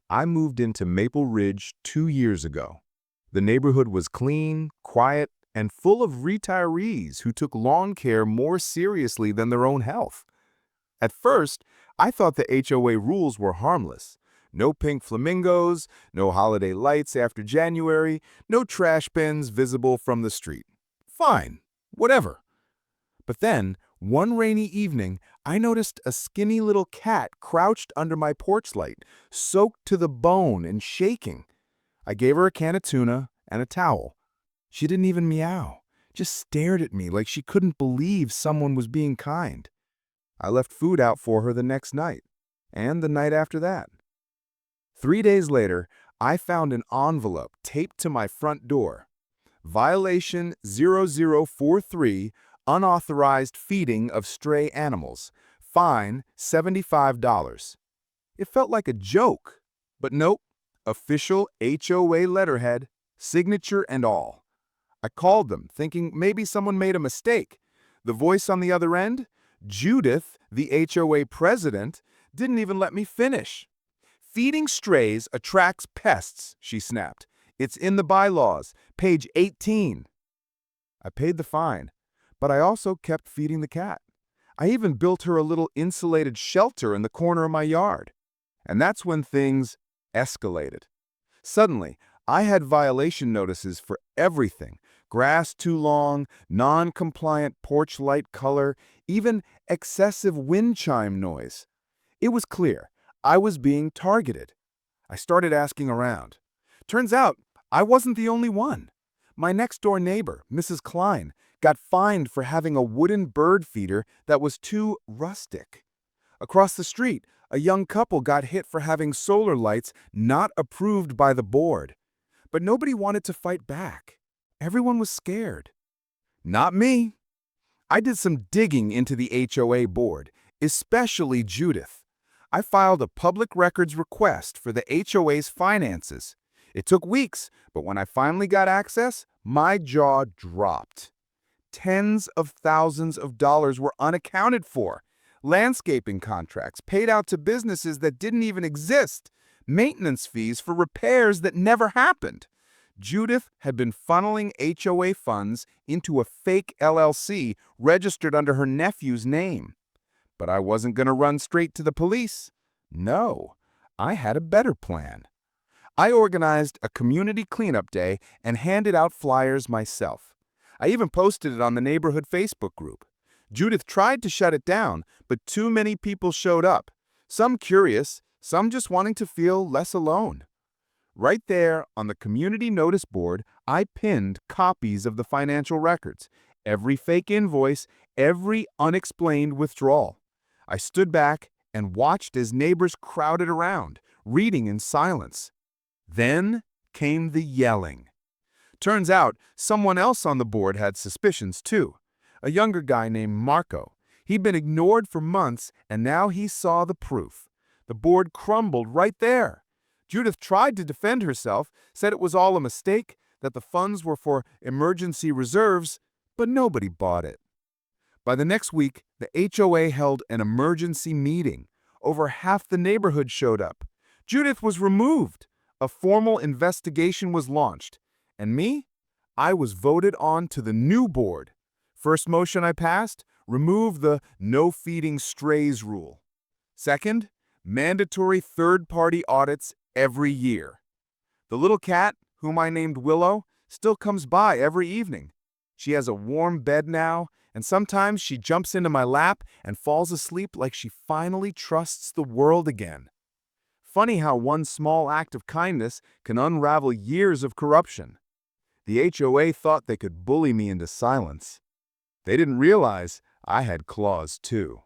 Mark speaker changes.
Speaker 1: I moved into Maple Ridge 2 years ago. The neighborhood was clean, quiet, and full of retirees who took lawn care more seriously than their own health. At first, I thought the HOA rules were harmless. No pink flamingos, no holiday lights after January, no trash bins visible from the street. Fine, whatever. But then, one rainy evening, I noticed a skinny little cat crouched under my porch light, soaked to the bone and shaking. I gave her a can of tuna and a towel. She didn't even meow, just stared at me like she couldn't believe someone was being kind. I left food out for her the next night, and the night after that. 3 days later, I found an envelope taped to my front door. Violation 0043, unauthorized feeding of stray animals. Fine $75. It felt like a joke, but nope, official HOA letterhead, signature and all. I called them, thinking maybe someone made a mistake. The voice on the other end, Judith, the HOA president, didn't even let me finish. Feeding strays attracts pests, she snapped. It's in the bylaws, page 18. I paid the fine, but I also kept feeding the cat. I even built her a little insulated shelter in the corner of my yard. And that's when things escalated. Suddenly, I had violation notices for everything. Grass too long, non-compliant porch light color, even excessive wind chime noise. It was clear I was being targeted. I started asking around. Turns out I wasn't the only one. My next-door neighbor, Mrs. Klein, got fined for having a wooden bird feeder that was too rustic. Across the street, a young couple got hit for having solar lights not approved by the board. But nobody wanted to fight back. Everyone was scared. Not me. I did some digging into the HOA board, especially Judith. I filed a public records request for the HOA's finances. It took weeks, but when I finally got access, my jaw dropped. Tens of thousands of dollars were unaccounted for. Landscaping contracts paid out to businesses that didn't even exist. Maintenance fees for repairs that never happened. Judith had been funneling HOA funds into a fake LLC registered under her nephew's name. But I wasn't going to run straight to the police. No, I had a better plan. I organized a community cleanup day and handed out flyers myself. I even posted it on the neighborhood Facebook group. Judith tried to shut it down, but too many people showed up. Some curious, some just wanting to feel less alone. Right there on the community notice board, I pinned copies of the financial records, every fake invoice, every unexplained withdrawal. I stood back and watched as neighbors crowded around, reading in silence. Then came the yelling. Turns out someone else on the board had suspicions too. A younger guy named Marco. He'd been ignored for months, and now he saw the proof. The board crumbled right there. Judith tried to defend herself, said it was all a mistake, that the funds were for emergency reserves, but nobody bought it. By the next week, the HOA held an emergency meeting. Over half the neighborhood showed up. Judith was removed. A formal investigation was launched. And me? I was voted on to the new board. First motion I passed, remove the no feeding strays rule. Second, mandatory third-party audits every year. The little cat, whom I named Willow, still comes by every evening. She has a warm bed now, and sometimes she jumps into my lap and falls asleep like she finally trusts the world again. Funny how one small act of kindness can unravel years of corruption. The HOA thought they could bully me into silence. They didn't realize I had claws too.